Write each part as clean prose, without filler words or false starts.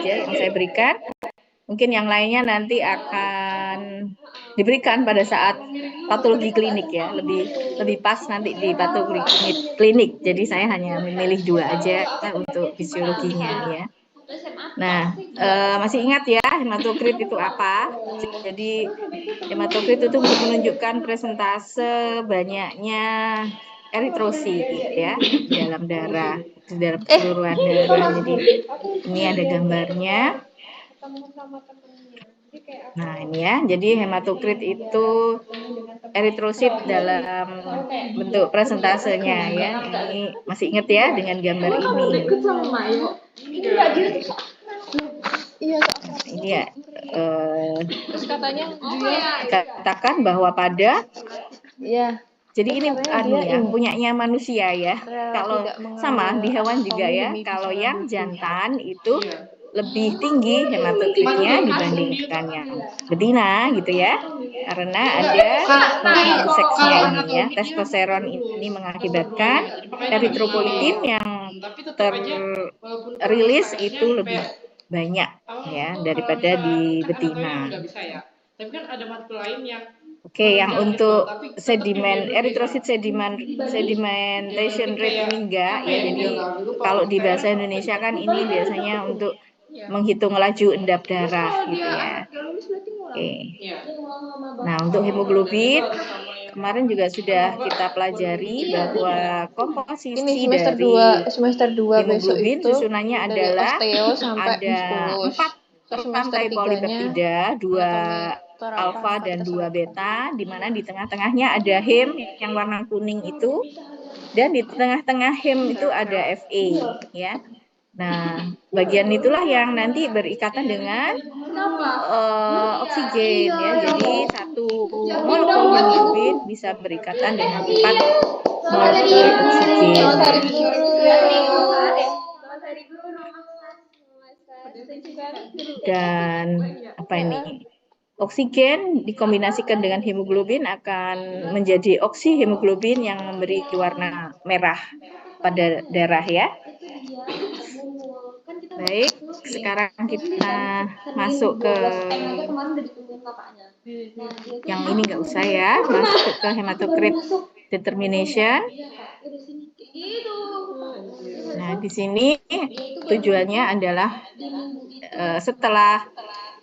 saja yang saya berikan. Mungkin yang lainnya nanti akan diberikan pada saat patologi klinik ya, lebih pas nanti di patologi klinik. Jadi saya hanya memilih 2 aja untuk fisiologinya ya. Nah, masih ingat ya hematokrit itu apa? Jadi hematokrit itu untuk menunjukkan presentase banyaknya eritrosit ya dalam darah, di dalam keseluruhan darah. Jadi ini ada gambarnya. Nah, ini ya. Jadi hematokrit itu eritrosit dalam bentuk presentasenya ya. Ini masih ingat ya dengan gambar ini. Nah, ini ya. Terus katanya Katakan bahwa pada jadi ini punyanya manusia ya. Kalau sama di hewan juga ya. Kalau yang jantan itu lebih tinggi hematokritnya dibandingkan yang betina gitu ya. Karena ada hormon seksnya ini ya. Testosteron ini mengakibatkan eritropoietin yang terrilis itu lebih banyak ya daripada di betina. Tapi kan ada mata lain yang Oke, yang untuk sedimen eritrosit sedimentation rate ini enggak ya. Jadi kalau di bahasa Indonesia kan ini biasanya untuk menghitung laju endap darah gitu ya. Oke. Nah, untuk hemoglobin kemarin juga sudah kita pelajari bahwa komposisi ini dari semester 2 besok hemoglobin itu susunannya dari adalah osteo sampai ada 4 rantai polipeptida, 2 alfa dan 2 beta, di mana di tengah-tengahnya ada heme yang warna kuning itu, dan di tengah-tengah heme itu ada Fa ya. Nah, bagian itulah yang nanti berikatan dengan oksigen ya. Jadi 1 molekul hemoglobin bisa berikatan dengan 4 molekul oksigen. Dan apa ini? Oksigen dikombinasikan dengan hemoglobin akan menjadi oksihemoglobin yang memberi warna merah pada darah ya. Baik, sekarang kita masuk ke yang ini nggak usah ya, masuk ke hematokrit determination. Nah, di sini tujuannya adalah setelah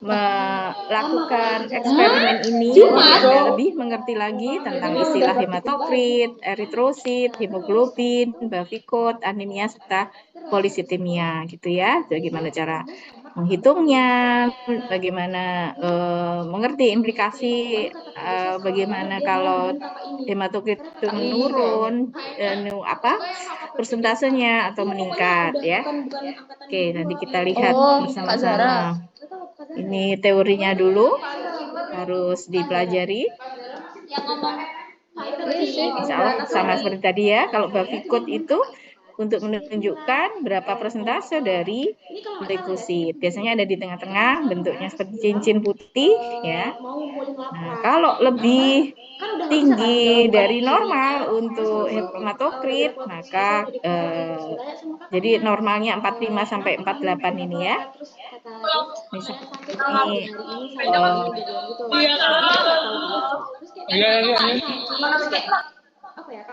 melakukan eksperimen ini, jadi Anda lebih mengerti lagi tentang istilah hematokrit, eritrosit, hemoglobin, bavikot, anemia, serta polisitemia, gitu ya. Bagaimana cara menghitungnya, bagaimana mengerti implikasi, bagaimana kalau hematokrit itu menurun, persentasenya atau meningkat ya. Oke, nanti kita lihat bersama-sama. Ini teorinya dulu, harus dipelajari. Insya Allah sama seperti tadi ya, kalau bavikot itu untuk menunjukkan berapa persentase dari leukosit. Biasanya ada di tengah-tengah, bentuknya seperti cincin putih ya. Nah, kalau lebih tinggi dari normal untuk hematokrit, maka jadi normalnya 45 sampai 48 ini ya. Ini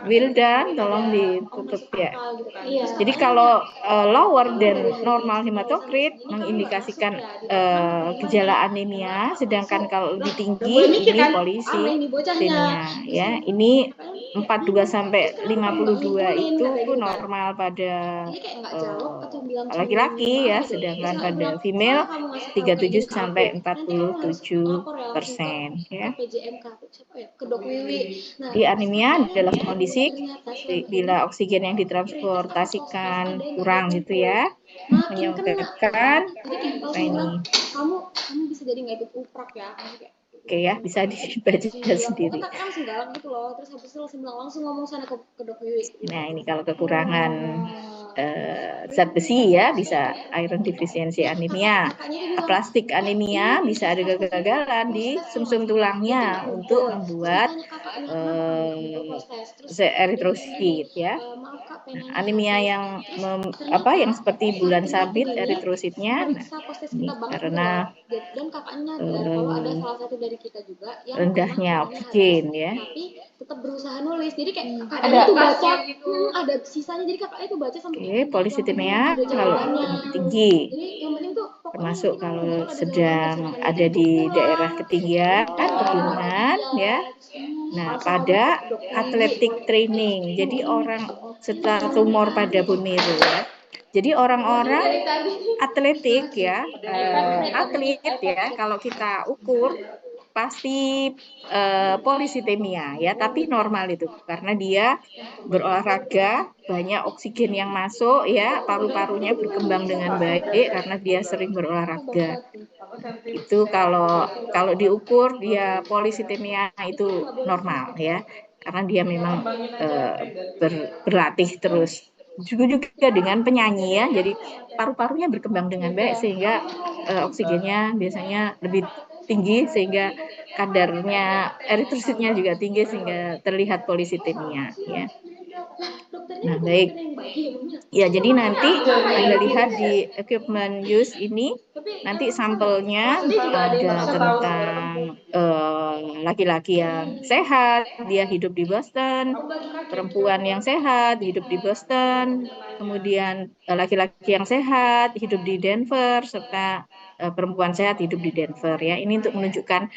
Wildan, tolong ditutup ya. Jadi kalau lower than normal hematokrit mengindikasikan gejala anemia, sedangkan kalau lebih tinggi ini polisitemia ya. Ini 42 sampai 52 itu normal pada laki-laki ya, sedangkan pada female 37 sampai 47% ya. Di anemia adalah kondisi bila oksigen yang ditransportasikan kurang gitu ya, menyebabkan apa ini? Kamu bisa jadi nggak ikut uprak ya? Oke ya, bisa dibaca sendiri. Kan langsung galak gitu loh, terus habis itu langsung ngomong sana ke Dok Wiwi. Nah, ini kalau kekurangan zat besi ya, bisa iron deficiency anemia. Aplastik anemia bisa ada kegagalan di sumsum tulangnya untuk membuat eritrosit ya. Nah, anemia yang yang seperti bulan sabit eritrositnya, nah, ini karena dan kakaknya nyadar kalau ada salah satu dari kita juga yang rendahnya oksigen ya. tapi tetap berusaha nulis. Jadi kayak Ada itu baca pasnya gitu. ada sisanya, jadi kakaknya itu baca sampai Oke, polisitemia kalau tinggi, jadi yang penting tuh termasuk kalau sedang ada di daerah ketinggian, pegunungan ya. Nah, pada athletic training, jadi orang setelah tumor pada bone marrow ya. Jadi orang-orang atletik ya, atlet ya, kalau kita ukur pasti polisitemia ya, tapi normal itu karena dia berolahraga, banyak oksigen yang masuk ya, paru-parunya berkembang dengan baik karena dia sering berolahraga. Itu kalau diukur dia polisitemia itu normal ya, karena dia memang berlatih terus. Juga dengan penyanyi ya, jadi paru-parunya berkembang dengan baik sehingga oksigennya biasanya lebih tinggi sehingga kadarnya eritrositnya juga tinggi sehingga terlihat polisitemia ya. Nah, baik. Ya, jadi nanti Anda lihat di equipment use ini nanti sampelnya ada tentang laki-laki yang sehat, dia hidup di Boston, perempuan yang sehat hidup di Boston, kemudian laki-laki yang sehat hidup di Denver, serta perempuan sehat hidup di Denver ya. Ini untuk menunjukkan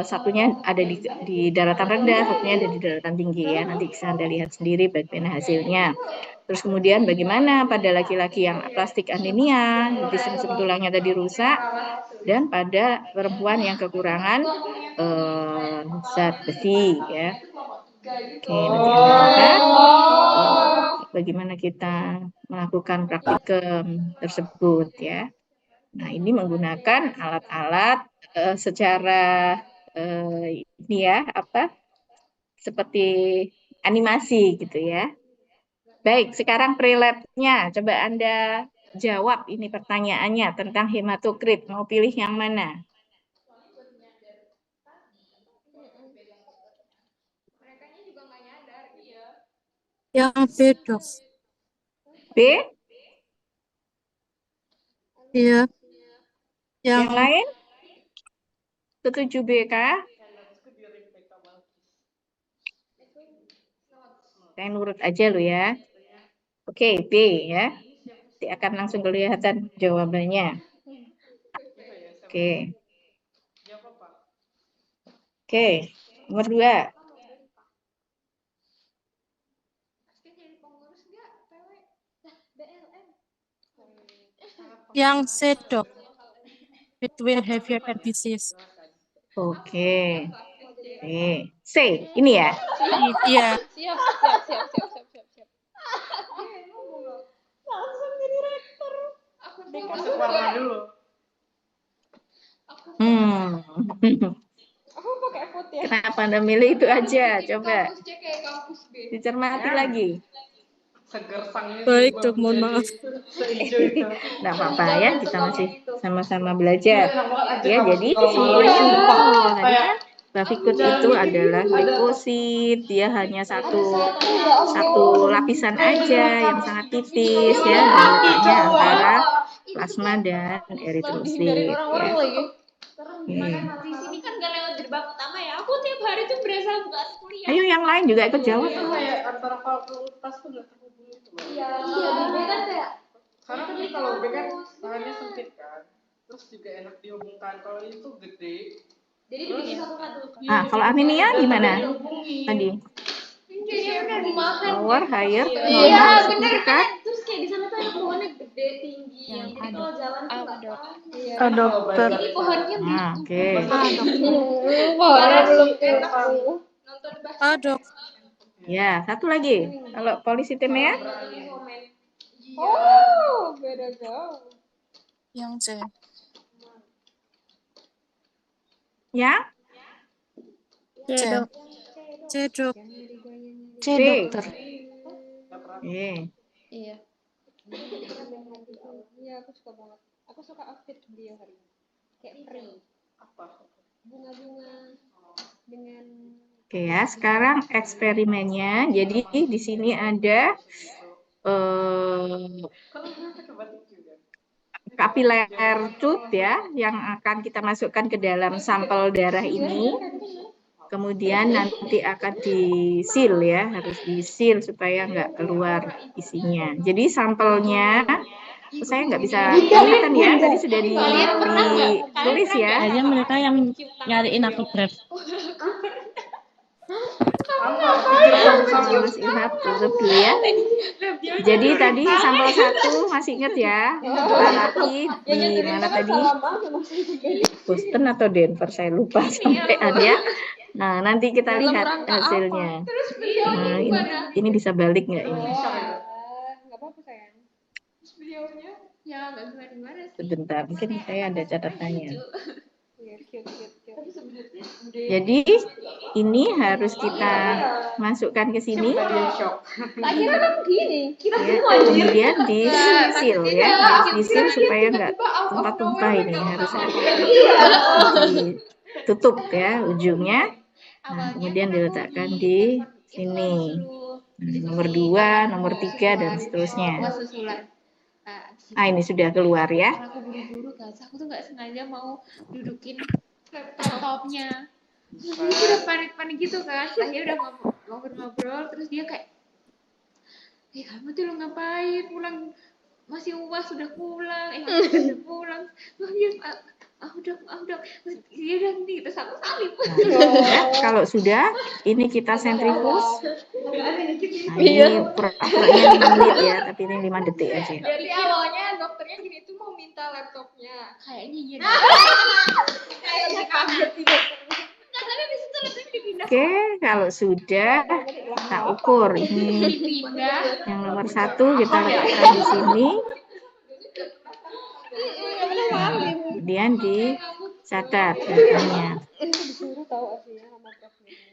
satunya ada di daratan rendah, satunya ada di daratan tinggi ya. Nanti bisa Anda lihat sendiri bagaimana hasilnya. Terus kemudian bagaimana pada laki-laki yang aplastik anemia, jadi sumsum tulangnya tadi rusak, dan pada perempuan yang kekurangan zat besi ya. Oke, nanti Anda lihat bagaimana kita melakukan praktikum tersebut ya. Nah, ini menggunakan alat-alat secara ini ya, seperti animasi gitu ya. Baik, sekarang pre-lab-nya coba Anda jawab ini pertanyaannya tentang hematokrit. Mau pilih yang mana? Yang B, Dok. B? Iya. Yang lain? Setuju B kah? Saya nurut aja lo ya. Oke, B ya. Nanti akan langsung kelihatan jawabannya. Oke. Oke, nomor 2. Yang C, Dok. Between heavier and disease. Oke. C, ini ya. Iya. Siap. langsung jadi rektor. Masuk warna dulu. Aku pakai food ya. Kenapa Anda milih itu aja? Coba Kampus C kayak kampus B. dicermati Ya. lagi. Seger sangnya Baik, diubah Dok. Mohon menjadi maaf. seijo itu. Nggak apa-apa ya, kita masih sama-sama belajar. Enak banget aja Ya, kalau jadi malam semuanya sumpah. betul. Tadi Kayak kan Bavikut jangan itu bikin adalah ada glikosid, dia hanya satu lapisan Kayak aja beneran yang kampus sangat hidup tipis gitu. ya, dan letaknya Coba. antara plasma dan Dihindarin eritrosit orang-orang ya. lagi. Di sini kan gak lewat gerbang utama ya. Aku tiap hari tuh berasa buat kuliah. Ayo yang lain juga ikut jawab. Itu kayak antara fakultas tuh nggak terhubung gitu loh. Iya, di B kan kayak Karena kan kalau B kan bahannya sempit kan, terus juga enak dihubungkan. Kalau itu gede, jadi dibikin satu-satu. Nah, kalau anemia gimana? dihubungi. Tadi Iya benar rumahan. lower, higher, Iya normal, benar signifikan. kan. Terus kayak di sana tuh ada pohonnya gede tinggi. Jadi kalau jalan tuh nggak tahan. Iya. Ah, dokter. Jadi pohonnya Nah, oke. Ah, dokter. Pohonnya belum enak tumbuh. sih. Nonton basket. Ah, dok. Ya, satu lagi. Kalau polisitemia, Oh, beda jauh. Yang C. ya, C, Dok. C, Dok. C, B. dokter. Eh, Iya. Iya, aku suka banget. Aku suka outfit beliau hari ini. Kayak peri, Apa? bunga-bunga dengan Oke ya, sekarang eksperimennya. Jadi di sini ada Kan udah pakai batik juga. kapiler tube ya yang akan kita masukkan ke dalam sampel darah ini. Kemudian nanti akan di-seal ya, harus di-seal supaya nggak keluar isinya. Jadi sampelnya, saya nggak bisa kelihatan ya, tadi sudah ditulis ya. Kayaknya mereka yang nyariin aku Grab. Mas Ilham tutup dulu ya. Jadi tadi sampel 1 masih ingat ya, laki di mana tadi? Boston atau Denver, saya lupa sampean ya. Nah, nanti kita lihat hasilnya. Nah, ini bisa balik nggak ini? nggak apa-apa sayang. Terus beliaunya ya nggak gimana-gimana sih. Sebentar, mungkin saya ada catatannya. Iya, cute. Tapi sebenarnya Jadi ini harus kita masukkan ke sini, Dia shock. Tak kira kan gini. ya, kemudian di-seal ya, harus di-seal supaya nggak tumpah-tumpah ini, harus ditutup ya ujungnya. Nah, kemudian diletakkan di sini. Nah, nomor 2, nomor 3 dan seterusnya. susulan. Ah, ini sudah keluar ya. Karena aku buru-buru kan, aku tuh nggak sengaja mau dudukin laptopnya. Terus dia udah panik-panik gitu kan. Akhirnya udah ngobrol-ngobrol, terus dia kayak, kamu tuh lo ngapain? Pulang masih uas sudah pulang, masih udah pulang. Udah, dia udah nih, terus aku salib. Ya, kalau sudah, ini kita sentrifuge. Nah, ini pura-puranya 5 menit ya, tapi ini 5 detik aja. Jadi awalnya dokternya gini tuh mau minta laptopnya. Kayaknya iya. Kayaknya kaget sih dokternya. Nggak, tapi abis itu laptopnya dipindah. Oke, kalau sudah, kita ukur. Ini Dipindah. yang nomor 1 kita letakkan di sini. Nah, kemudian dicatat datanya. Disuruh tahu aslinya sama profnya.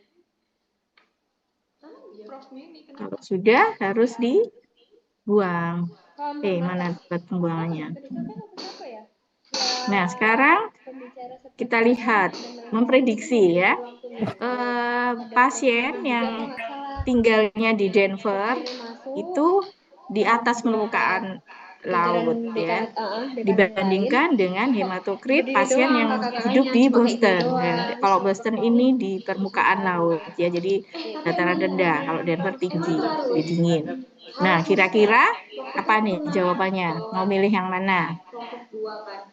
Kalau sudah, harus dibuang. Mana buat pembuangannya? Nah, sekarang kita lihat, memprediksi ya. Pasien yang tinggalnya di Denver itu di atas permukaan laut ya, dibandingkan dengan hematokrit pasien yang hidup di Boston. Ya, kalau Boston ini di permukaan laut ya, jadi dataran rendah. Kalau Denver tinggi, lebih dingin. Nah, kira-kira apa nih jawabannya? Mau milih yang mana? Kelompok 2 kan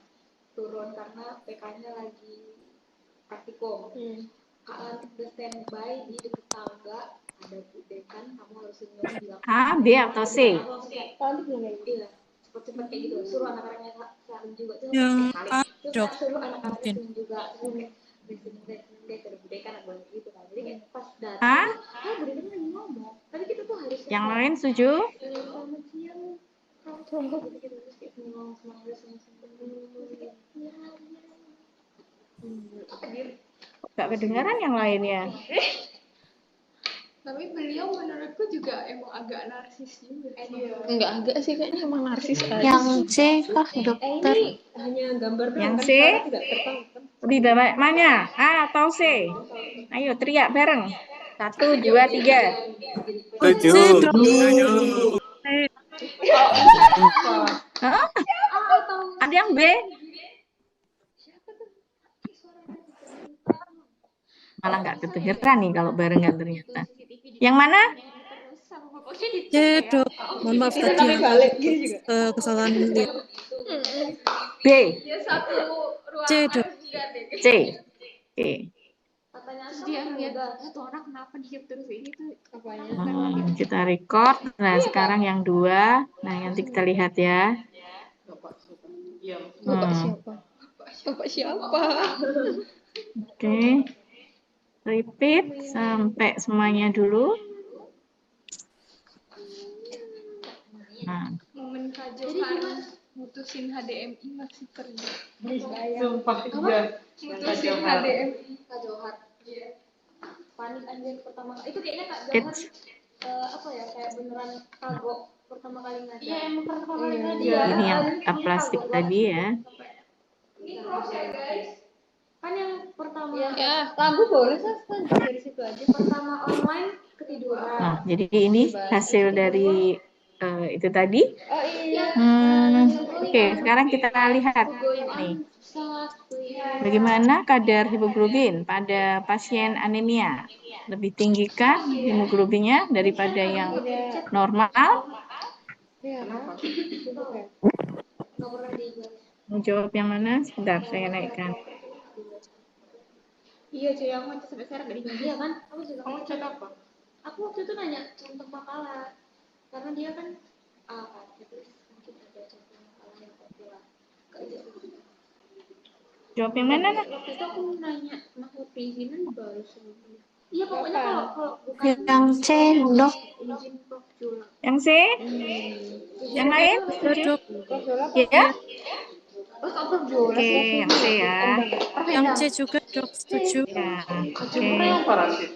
turun karena PK-nya lagi praktikum. Udah standby di dekat tangga, ada dekan, kamu harus senyum bilang A, B atau C? iya, cepet-cepet kayak gitu. Suruh anak-anaknya saling juga tuh. Yang A, dok. Suruh anak-anaknya Mungkin. senyum juga. Dari budekan atau gitu kan. Jadi kayak pas A? datang, budekan lagi ngomong. Tapi kita tuh harus Yang lain setuju? selamat siang. Gitu terus kayak ngomong sama Gak kedengaran yang lainnya. Tapi beliau menurutku juga emang agak narsis juga. Enggak agak sih, kayaknya emang narsis aja. Yang C kah dokter? Ini hanya gambar doang Yang kan, C? suara tidak terekam kan? Lebih banyak mana? A atau C? Ayo teriak bareng. 1, 2, 3. C, dok. Hah? Ada yang B? Malah nggak kedengeran nih kalau barengan ternyata. Yang mana? C, dok. Mohon maaf tadi Tapi balik gini juga. kesalahan lihat. B. Dia satu ruangan C, dok. C. Oke. Terus dia ngeliat, tuh orang kenapa diem terus ini tuh Apanya? Kita record. Nah, sekarang yang 2. Nah, nanti kita lihat ya. Bapak siapa? Iya. Bapak siapa? Oke. Repeat sampai semuanya dulu. Nah, Momen kajokan mutusin HDMI masih kerja. Sumpah iya. Mutusin HDMI. Kak Johar. Panik anjir pertama kali. Itu kayaknya Kak Johar it's apa ya, kayak beneran kagok pertama kali ngajar. Iya, emang pertama kali Iya. ngajar. Ini yang plastik tadi ya. Kan yang pertama Ya. lagu boleh kan dari situ aja. Pertama online ketiduran. Nah, jadi ini hasil dari itu tadi. Oh iya. Oke, sekarang kita lihat nih. Bagaimana kadar hemoglobin pada pasien anemia? Lebih tinggi kah hemoglobinnya daripada yang normal? Iya. Mau jawab yang mana? Sebentar, saya naikkan. Iya cuy, aku ngecek sampai sekarang gak diganti. Iya kan? Aku juga Kamu cek apa? Aku waktu itu nanya contoh makalah. Karena dia kan terus mungkin ada contoh makalah yang populer. Jawab yang mana? Nah? Waktu itu aku nanya maksud perizinan baru seminggu. Iya pokoknya kalau bukan Yang C, dok. Izin Profjula. Yang C? Yang lain? Ya, Setuju? dok. Ya? oh kok Profjula Oke, yang C ya. Yang C juga, dok. Setuju. Ya, oke. Yang parasit.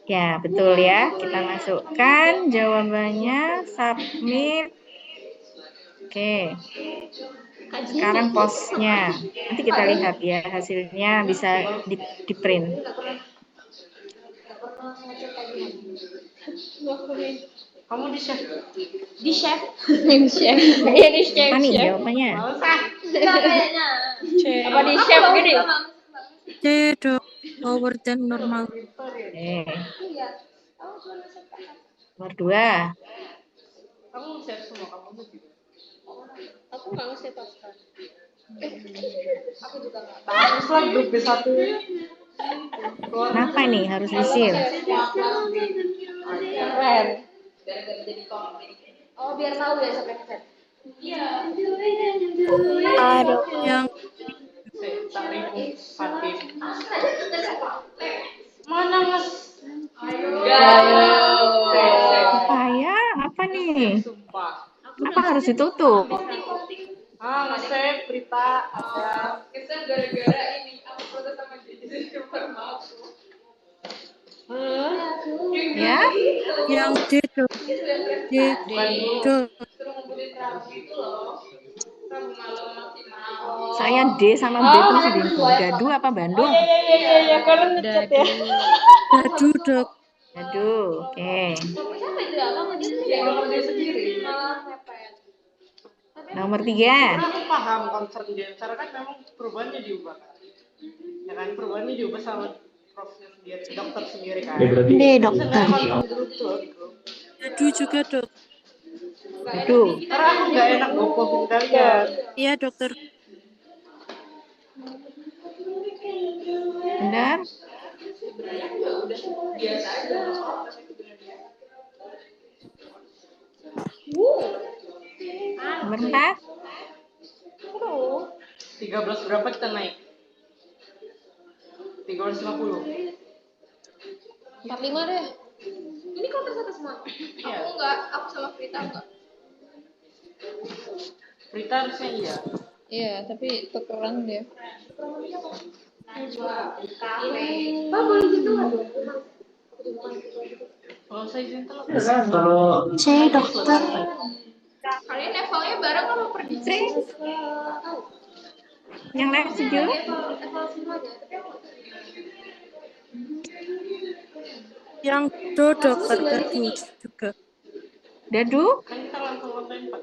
Ya, betul ya. Kita masukkan jawabannya, submit. Oke. Sekarang posnya. Nanti kita lihat ya hasilnya bisa di print. Kamu di chef. di chef. Di chef. Iya di chef. Apa nih jawabannya? Males ah. Kayaknya. C. Apa di chef gini? C, dok. Lower than normal. Oke. Iya. Nomor 2. Kamu chef semua kamu tuh gitu. Aku nggak nge pasta. Aku juga nggak. Terus lah grup B1. Kenapa nih harus disir? Keren. Oh biar tahu ya sampai keren. Aduh. Yang Tarifu Fatih. Mana mas? Supaya apa nih? Sumpah. Apa harus ditutup? Nge-save berita ada. Ya? yang D, dok. D, dok. Saya D sama B itu masih bingung. Gadu apa Bandung? Iya karena ngecat ya. Dadu, dok. Aduh, oke. Siapa itu ya? Kamu dia Kalau dia sendiri. mepet. Nomor 3. Karena aku paham concern dia. Cara kan memang perubahannya diubah kan. Ya kan perubahannya diubah sama profnya sendiri, dokter sendiri kan. D, dokter. Dadu juga, dok. Aduh. Karena aku nggak enak ngomongin kalian. Iya, dokter. Benar? Nomor 4. 13 berapa kita naik? 1350. 45 deh. Ini kok atas semua? Iya. Aku enggak, aku sama Prita enggak. Berita harusnya iya. Iya, tapi tukeran dia. Pak boleh gitu nggak? Kalau saya izin telat. C, dokter. Kalian levelnya bareng apa per C. Yang lain setuju? Level semuanya. Yang do, dokter. Dadu juga. Dadu? Kan kita langsung online Pak.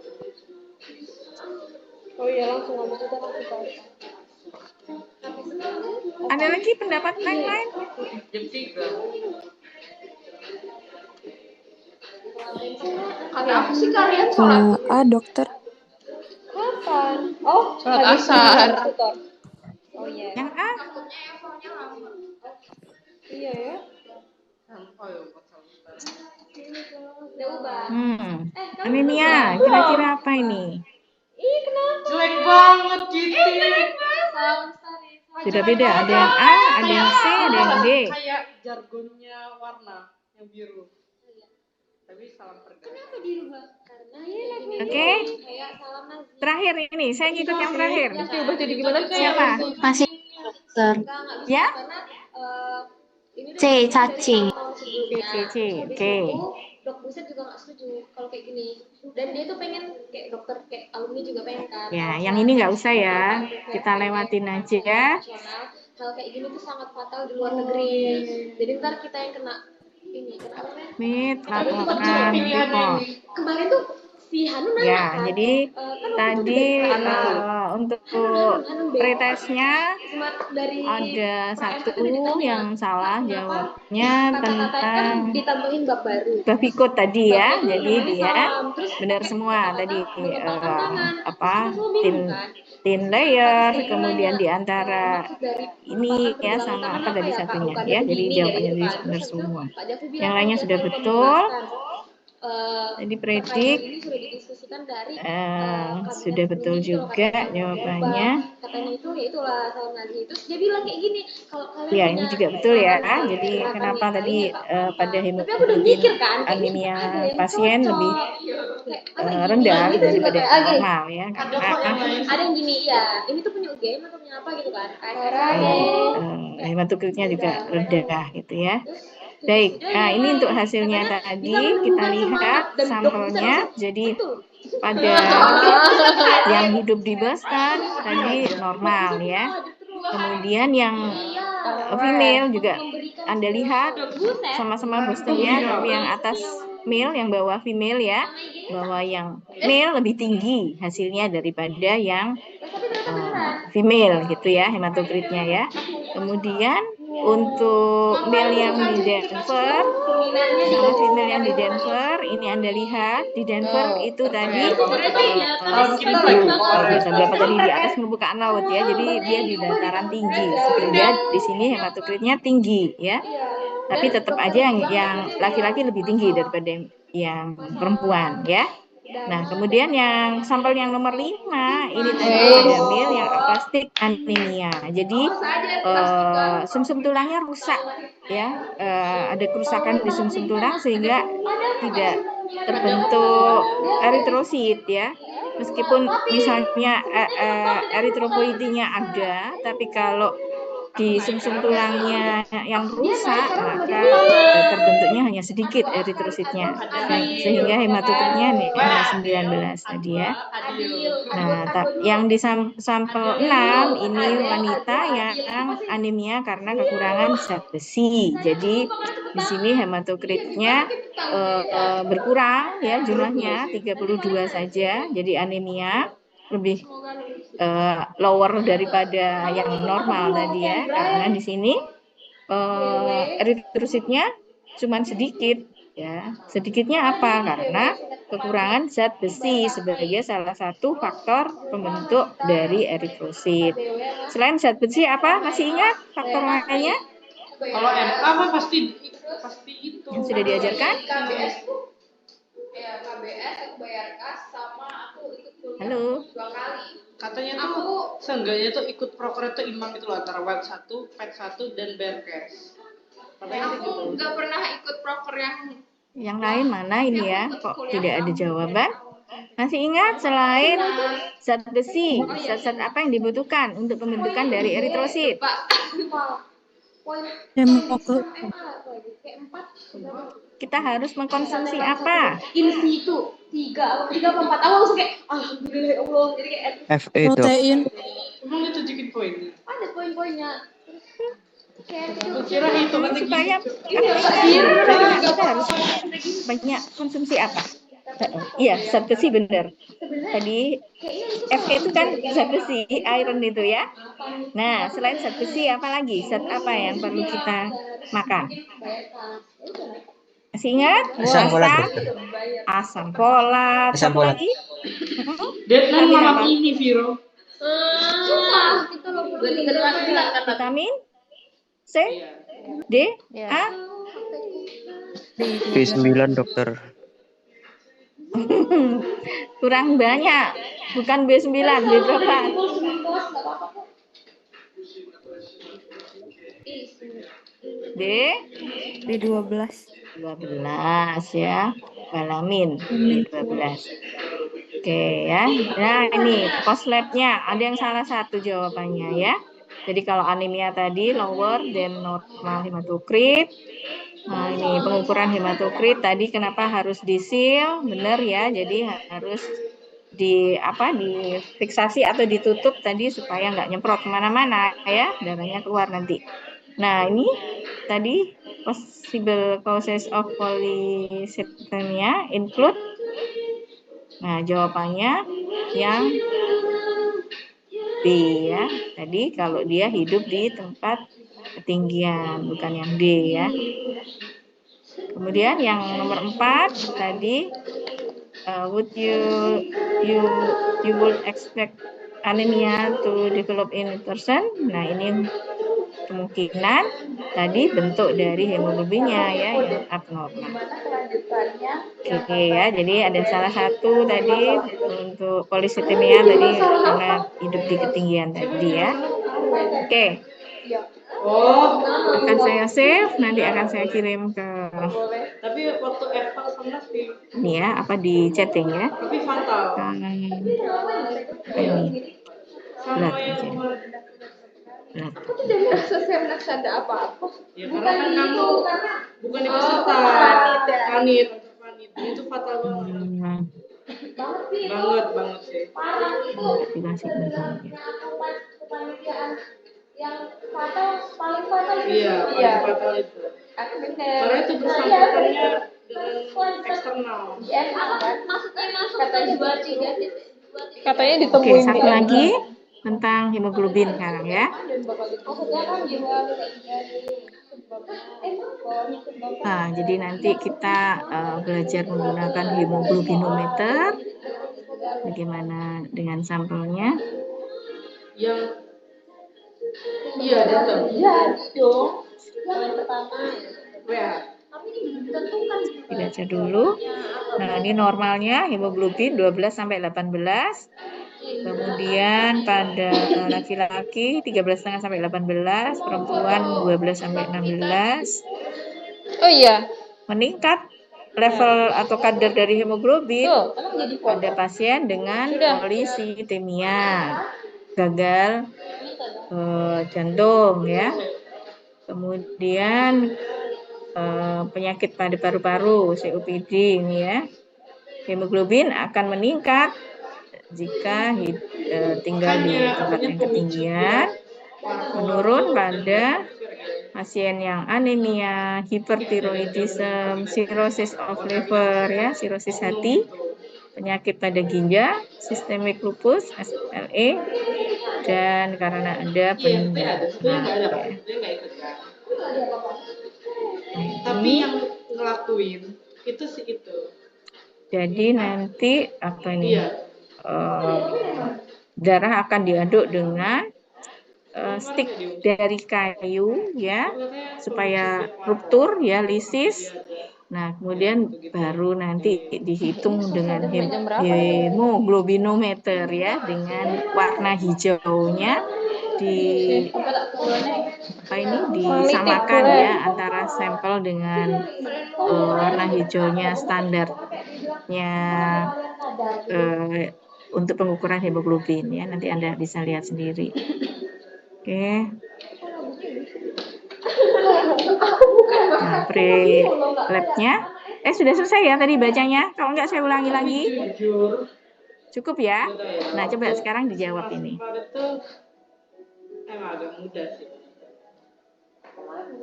Oh iya langsung ngomong kita langsung bahas. Ada lagi pendapat lain-lain? Jam 3. Kata aku sih kalian sholat A, dokter. kapan? Oh, Sholat habis asar. tutor. Oh iya. Yang A? Takutnya evolnya lama. Iya ya. Oh iya, Udah ubah. Anemia. Kira-kira apa ini? Ih kenapa? jelek banget gitu. Sudah beda. Ada yang A, ada yang C, ada yang D. Kayak jargonnya warna yang biru. Tapi salam pergerakan. Kenapa dirubah? Karena ya lagu Oke. kayak salam nazi. Terakhir ini, saya ngikut yang terakhir. Diubah jadi gimana? Siapa? Masih dokter. Enggak bisa Ya? karena ini C, cacing. C, C, C. Oke. Dok Buset juga nggak setuju kalau kayak gini. Dan dia tuh pengen kayak dokter, kayak alumni juga pengen kan. Ya, kalau yang misalnya ini nggak usah ya. PPP, Kita lewatin aja. internasional, hal kayak gini tuh sangat fatal di luar negeri. Jadi ntar kita yang kena ini, kena apa namanya? Mit, Tapi tetap juga laporan pilihannya report. ini. Kemarin tuh si Hanun nanya Ya, kan, jadi kan waktu itu tadi dari untuk Hanun B. pretestnya Cuma dari ada satu pra-FF udah ditanya, yang salah "Kak, kenapa jawabnya kata-kata kan tentang ditambahin bab baru. Bafikut tadi ya. Babnya tuh Jadi namanya dia salam. Terus benar pakai semua kata-kata tadi mengepalkan tangan. apa Terus kita semua bingung thin kan. thin Terus layer, dia kemudian nanya, di antara maksud dari ini mengepalkan ya pergelangan sama tangan apa apa tadi ya Kak? satunya Bukannya ya. Jadi begini kayak jawabannya gitu tadi kan. Terus benar habis itu semua. Pak Jafri bilang, Yang "Oh, lainnya biasa sudah lupa betul. menjelaskan." Jadi Terkait predik ini sudah didiskusikan dari kabinet sudah betul tinggi kalau juga katanya jawabannya. katanya itu ya itulah salam Nazi. Terus dia bilang kayak gini, kalau kalian Ya, punya ini juga betul ya. saran tentang Jadi gerakan kenapa yang tadi lain ya Kak, apa? pada Tapi aku udah hemoglobin mikir kan, kayaknya anemia ada yang pasien lebih cocok. Kayak apa rendah gini gitu juga daripada kayak yang gini. normal ya, Ada karena kok yang lain. Ada yang gini ya, ini tuh punya UGM atau punya apa gitu kan? hematokritnya juga rendah gitu ya. Terus Baik, ya, ini untuk katanya hasilnya tadi bisa kita menyembuhkan lihat semangat dan Dok Buset sampelnya. langsung, Jadi betul. pada yang hidup di Boston tadi normal ya. Kemudian yang female juga Anda lihat sama-sama Bostonnya, tapi yang atas male, yang bawah female ya, bahwa yang male lebih tinggi hasilnya daripada yang female gitu ya, hematokritnya ya. Kemudian untuk male yang di Denver sama female yang di Denver, ini Anda lihat di Denver itu tadi 1000 kalau nggak salah berapa tadi, di atas permukaan laut ya. Jadi dia di dataran tinggi sehingga di sini hematokritnya tinggi ya. Tapi tetap aja yang laki-laki lebih tinggi daripada yang perempuan ya. Nah, kemudian yang sampel yang nomor 5 ini tadi pada male yang aplastik anemia. Jadi sumsum tulangnya rusak ya, ada kerusakan di sumsum tulang sehingga tidak terbentuk eritrosit ya. Meskipun misalnya eritropoietinnya ada, tapi kalau di sumsum tulangnya yang rusak, maka terbentuknya hanya sedikit eritrositnya, sehingga hematokritnya hanya 19 tadi ya. Nah, yang di sampel 6 ini wanita yang anemia karena kekurangan zat besi. Jadi di sini hematokritnya berkurang ya jumlahnya 32 saja. Jadi anemia lebih lower daripada yang normal tadi ya, karena di sini eritrositnya cuma sedikit ya. Sedikitnya apa? Karena kekurangan zat besi sebagai salah satu faktor pembentuk dari eritrosit. Selain zat besi apa? Masih ingat faktor lainnya Kalau MA mah pasti itu. yang sudah diajarkan? KBS, bayar kas, sama aku ikut kuliah Halo. 2 kali. Katanya tuh seenggaknya tuh ikut proker itu imbang gitu loh antara WAT 1, PET 1 dan Berkes. Katanya Aku gitu. nggak pernah ikut proker Yang lain mana ini ya? Kok tidak ada jawaban? Masih ingat selain zat besi, zat-zat apa yang dibutuhkan untuk pembentukan dari eritrosit? Hemoglobin. Kita harus mengkonsumsi apa? In situ 3 apa 4 awal langsung kayak alhamdulillah ya Allah. Jadi kayak FE dok. Protein. Emang ditunjukin poinnya? ada poin-poinnya. Aku kira hitungannya Supaya gitu. kita harus banyak konsumsi apa? Iya, zat besi benar. Tadi Fe itu kan zat besi, iron itu ya. Nah, selain zat besi apa lagi? Zat apa yang perlu kita makan? Masih ingat? Asam folat, Asam, asam folat. Asam Satu folat. lagi? Deadline Vitamin malam apa? ini, Viro. Vitamin C, D, A. B9 dokter. Kurang banyak. Bukan B9, B berapa? D B12. 12 ya. Balamin B12. Oke ya. Nah, ini post labnya ada yang salah satu jawabannya ya. Jadi kalau anemia tadi lower than normal hematokrit, Nah, ini pengukuran hematokrit tadi kenapa harus disil? Benar ya, jadi harus difiksasi atau ditutup tadi supaya nggak nyemprot kemana-mana ya, darahnya keluar nanti. Nah, ini tadi possible causes of polycythemia include. Nah, jawabannya yang B ya. Tadi kalau dia hidup di tempat ketinggian, bukan yang D ya. Kemudian yang nomor 4 tadi would you would expect anemia to develop in a person. Nah, ini kemungkinan tadi bentuk dari hemoglobinnya ya yang abnormal. Oke ya, jadi ada salah satu tadi untuk policythemia tadi karena hidup di ketinggian tadi ya. Oke. Akan saya save, nanti akan saya kirim ke Tapi waktu eval sama sih. ini ya, di chatting ya. Tapi fatal. Ini Sama berat yang aja. kemarin. Berat. Tidak selesai ada apa-apa. Ya karena kan kamu bukan di peserta. Panit. Itu fatal banget. Banget sih. Dikasih ini. Yang fatal paling fatal itu. Iya, paling fatal itu. Karena itu bersangkutannya dengan eksternal. Maksudnya masuk ke 2, 3. Katanya Oke, ditemuin satu di lagi tentang hemoglobin sekarang ya. Maksudnya kan 2, 3. Nah, jadi nanti kita belajar menggunakan hemoglobinometer. Bagaimana dengan sampelnya? Yang iya itu. Jadi dong. Yang pertama. WA. Tapi ini belum ditentukan. Dibaca dulu. Nah, ini normalnya hemoglobin 12 sampai 18. Kemudian pada laki-laki 13,5 sampai 18, perempuan 12 sampai 16. Oh iya. Meningkat level atau kadar dari hemoglobin Tuh. pada pasien dengan policythemia, gagal jantung ya. Kemudian penyakit pada paru-paru, COPD ini ya. Hemoglobin akan meningkat jika tinggal di tempat yang ketinggian, menurun pada pasien yang anemia, hipertiroidisme, cirrhosis of liver ya, sirosis hati, penyakit pada ginjal, systemic lupus, SLE, dan karena ada penundaan. Ya. Tapi yang ngelakuin itu sih itu. Jadi nanti apa ini? Darah akan diaduk dengan stick dari kayu ya supaya ruptur ya, lisis. Nah, kemudian baru nanti dihitung dengan hemoglobinometer ya, dengan warna hijaunya disamakan ya antara sampel dengan warna hijaunya standarnya untuk pengukuran hemoglobin ya, nanti Anda bisa lihat sendiri. Oke. Nah, pre-labnya sudah selesai ya tadi bacanya. Kalau enggak saya ulangi lagi. Cukup ya. Nah, coba sekarang dijawab ini. Agak mudah sih.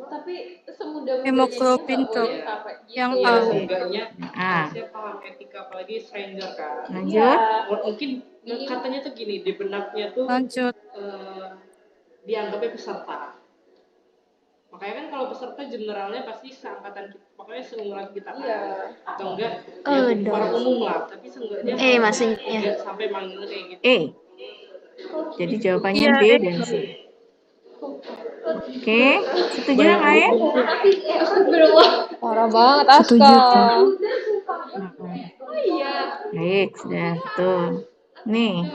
Tapi semudah hemoglobin tuh yang A. Saya paham etika apalagi stranger kan. Lanjut. Mungkin katanya tuh gini, di benaknya tuh Lanjut. dianggapnya peserta. Makanya kan kalau peserta generalnya pasti seangkatan kita, makanya seumuran kita kan. Atau enggak para umum lah, tapi seenggaknya maksudnya. sampai manggil kayak gitu. Jadi jawabannya B dan C. Oke, setuju yang lain? Parah banget Aska. Setuju, Kak. Baik, sudah betul. Nih,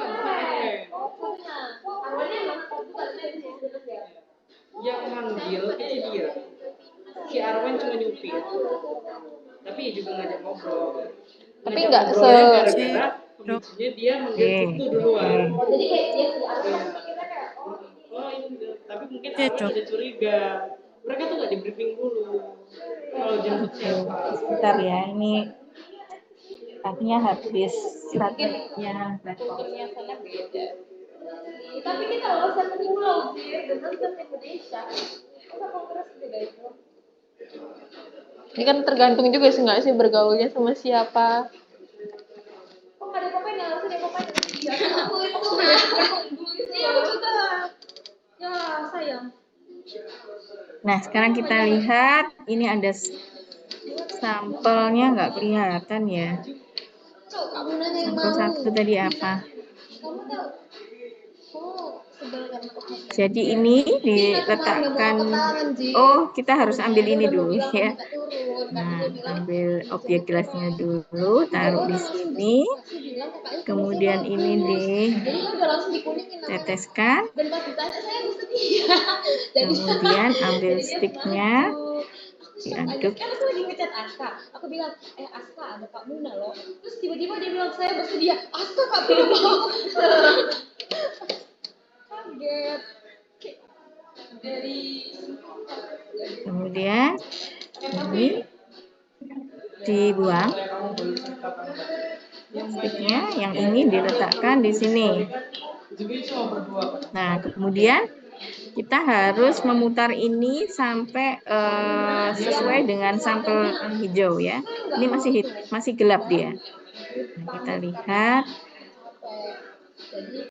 yang manggil itu dia. Si Arwen cuma nyupir. Tapi ya juga ngajak ngobrol. Tapi nggak gara-gara pemicunya dia manggil Cucu duluan. Jadi kayak dia Tapi mungkin Arwen ada curiga. Mereka tuh nggak di briefing dulu. Kalau jemputnya Oke, apa? sebentar ya. Ini tadinya habis strateginya laptop. Kulturnya sana beda. Tapi kita loh satu pulau sih, dan satu Indonesia. Masa kulturnya sebeda itu? Ini kan tergantung juga sih nggak sih bergaulnya sama siapa. Kok nggak ada pemain yang harusnya ada pemain dengan dia? Aku itu iya aku juga. Ya sayang. Nah, sekarang kita lihat ini ada sampelnya nggak kelihatan ya. Cuk, kamu nanya yang Sampel mau. satu tadi apa? Kamu tahu? Oh, sebel karena aku. Jadi ini diletakkan. Oh, kita harus ambil ini dulu ya. Nah, ambil objek gelasnya dulu, taruh di sini. Kemudian ini diteteskan. Kemudian ambil sticknya, diaduk. Kan aku lagi ngechat Aska, aku bilang, Aska ada Kak Muna loh. Terus tiba-tiba dia bilang saya bersedia, Aska Kak Muna mau. Kaget. Dari Kemudian ini dibuang sticknya, yang ini diletakkan di sini. Nah, kemudian kita harus memutar ini sampai sesuai dengan sampel hijau ya. Ini masih gelap dia. Nah, kita lihat.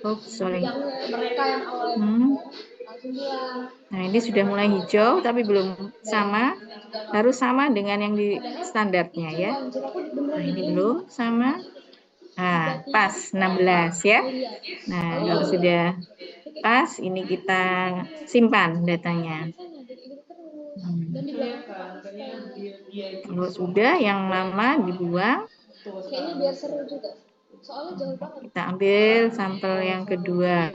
Oh, sorry. mereka yang awalnya langsung bilang. Nah, ini sudah mulai hijau tapi belum sama. Harus sama dengan yang di standarnya ya. Nah, ini belum sama. Nah, pas 16 ya. Nah, kalau sudah pas, ini kita simpan datanya. Kalau sudah, yang lama dibuang. Kayaknya biar seru juga. Soalnya jauh banget. Kita ambil sampel yang kedua.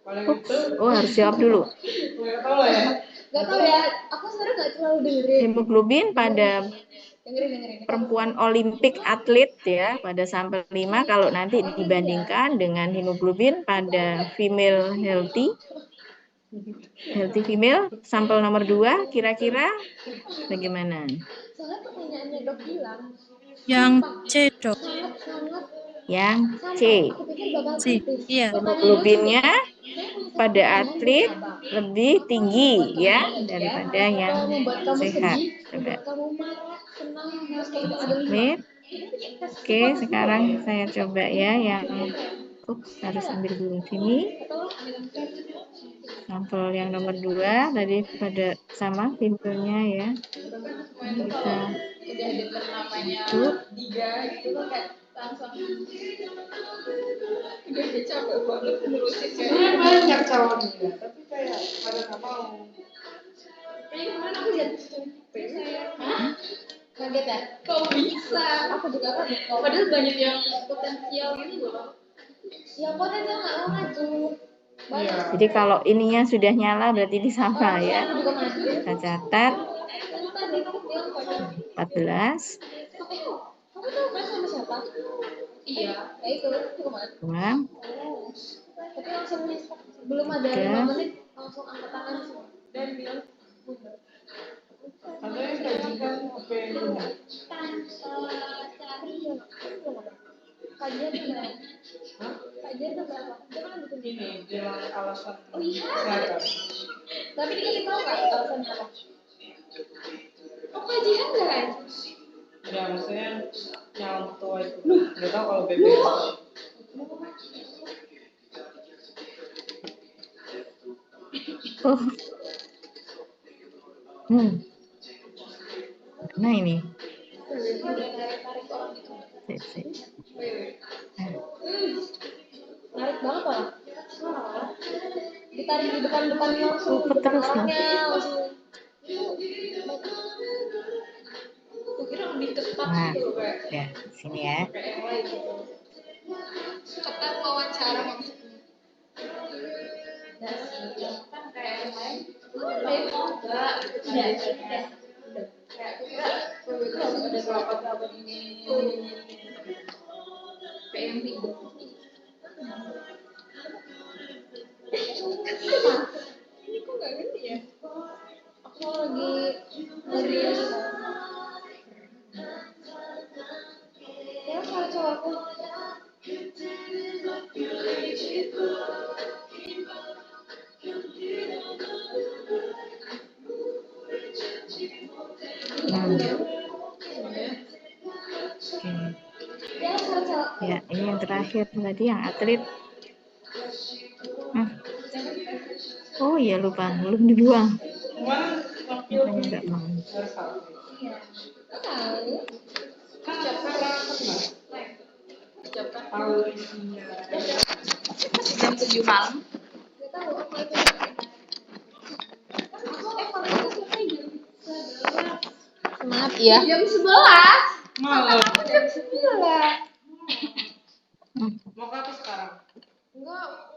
Ups, oh harus jawab dulu. Gak tau ya, aku sebenarnya gak terlalu dengerin. Hemoglobin pada Dengerin. perempuan olimpik atlet ya, pada sampel 5 kalau nanti dibandingkan dengan hemoglobin pada female healthy female sampel nomor 2, kira-kira bagaimana? Soalnya pertanyaannya dok bilang Yang C, Dok. sangat Yang C. aku pikir bakal C. Iya. Hemoglobinnya pada atlet lebih tinggi ya daripada yang sehat. Coba. kamu marah, senang, terus kayak ada Atlet. Oke, sekarang saya coba ya yang harus ambil dulu sini. Sampel yang nomor 2 tadi pada sama pintunya ya. Ini kita tutup. Sebenarnya banyak calonnya, tapi kayak pada nggak mau. Kaget ya? Kok bisa? Aku juga kaget. Padahal banyak yang potensial gitu loh. Yang potensial nggak mau maju. Banyak. Jadi kalau ininya sudah nyala berarti ini sama ya. Aku juga maju. Kita catat Tadi aku bilang 14. kamu tahu kan sama siapa? Iya. Ya itu, aku maju. Buang. Tapi langsung belum ada 5 menit langsung angkat tangan semua. Dan bilang mundur. Katanya kajian apa yang ini? Kajian itu berapa? Kajian itu berapa? Dia kan butuh Ini bilang alasan Oh iya. kesehatan. Tapi dikasih tahu nggak alasannya apa? Oh kajian kan? Ya maksudnya yang tua itu. Nggak tahu kalau BBS. Oh. Nah ini. Menarik banget lah. Ditarik di depan-depan langsung, di depan Terus orangnya langsung. Aku kira lebih ketat nah, gitu kayak. ya sini ya. Kayak yang lain gitu. Ketat wawancara maksudnya. Kan kayak yang lain. Enggak. Kayak aku kira harus ada sahabat-sahabat ini. Kayak yang ribet. Ini kok nggak ngerti ya? Aku lagi terakhir tadi yang atlet. Oh iya lupa, belum dibuang. Makanya nggak mau. Jam 7 malam. Semangat ya. Jam 11. Malam. Jam 9. Mau ke atas sekarang? Enggak.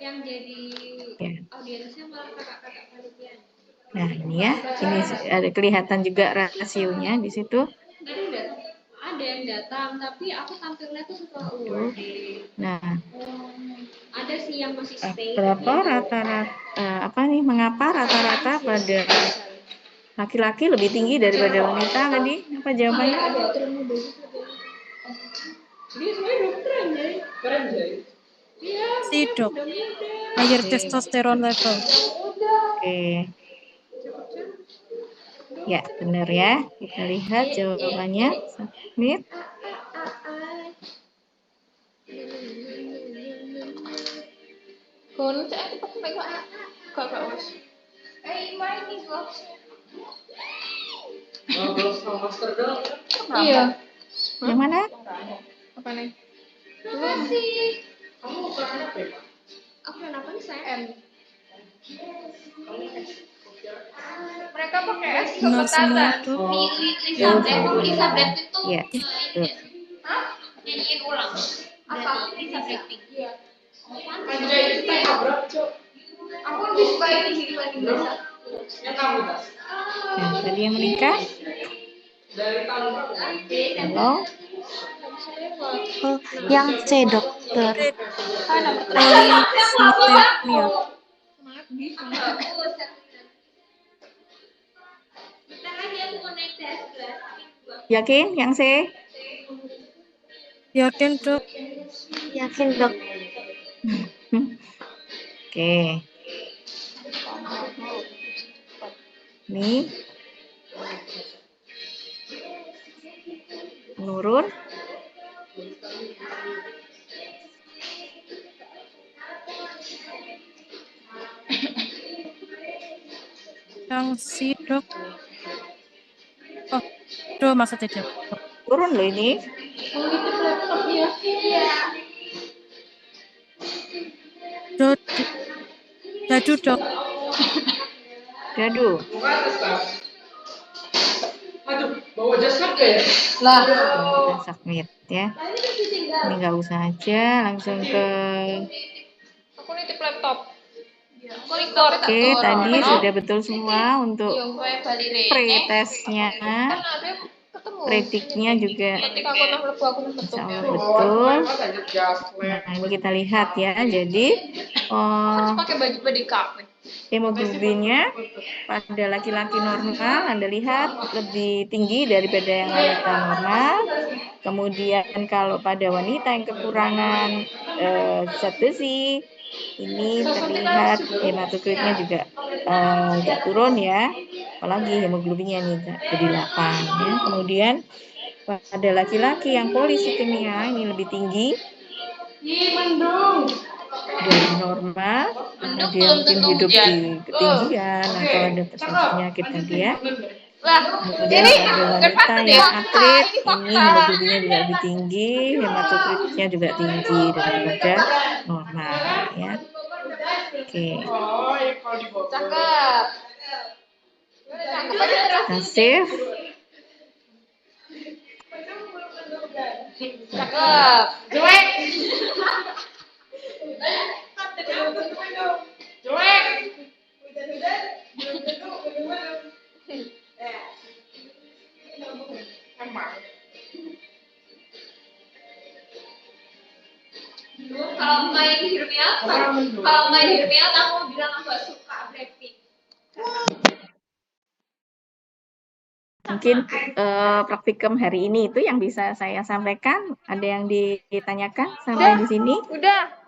Yang jadi Ya. audiensnya malah kakak-kakak panitia. Nah ini ya, ini ada kelihatan juga rasionya di situ. Ada yang datang, tapi aku tampilnya tuh suka Nah, ada sih yang masih stay. berapa rata-rata mengapa rata-rata pada laki-laki lebih tinggi daripada wanita tadi? Apa jawabannya? Dia sebenarnya dokter anjay. Keren Jay. Iya. Si dok. Higher testosterone level. Oke. Ya, benar ya. Kita lihat jawabannya. Submit. Kun saya tetap baik kakak was. Mine is lost. Ngobrol sama master dong. Iya. Yang mana? Apa nih? Masih. Kamu ukuran apa ya? Aku yang apa nih saya? M. Mereka pakai S Benar semua kebetatan. dok. Lisa Black itu Ya. nyanyiin ulang. Apa? Lisa Blackpink. Iya. Anjay itu tanggal berapa, Cok? Aku lebih suka ini sih dibanding Lisa. Yang kamu tas? Nah, tadi yang meningkat. Dari tahun berapa? Halo. Oh, yang C dokter. Polycythemia. Yakin yang C? Yakin dok. Yakin dok. Oke. Nih. Menurun. Yang si dok. Oh, dok masa tidak. Turun loh ini. Dok. Jadu dok. Gaduh. Buka atas tas. Aduh, bawa jas apa ya? Lah. Kita submit ya. Ini nggak usah aja, langsung ke. Aku nitip laptop. Oke, tadi sudah betul semua untuk Yang gue balik pre-testnya. Kan ada ketemu. Prediknya juga Ketika aku nang lebu aku nang insya Allah betul. betul. Banyak jas. Nah, ini kita lihat ya. Jadi, Pakai baju BDKP. hemoglobinnya pada laki-laki normal, Anda lihat lebih tinggi daripada yang wanita normal. Kemudian kalau pada wanita yang kekurangan zat besi, ini terlihat hematokritnya juga agak turun ya. Apalagi hemoglobinnya ini jadi 8 ya. Kemudian pada laki-laki yang polisitemia ini lebih tinggi dari normal karena dia mungkin hidup di ketinggian atau ada penyakit tadi ya. Kemudian pada wanita yang atlet ini hemoglobinnya juga lebih tinggi, hematokritnya juga tinggi daripada normal ya. Oke. Cakep. Kita save. Cakep. Jelek. Kalau main di Hermione, aku bilang aku gak suka Blackpink. Mungkin praktikum hari ini itu yang bisa saya sampaikan. Ada yang ditanyakan sampai di sini? Udah.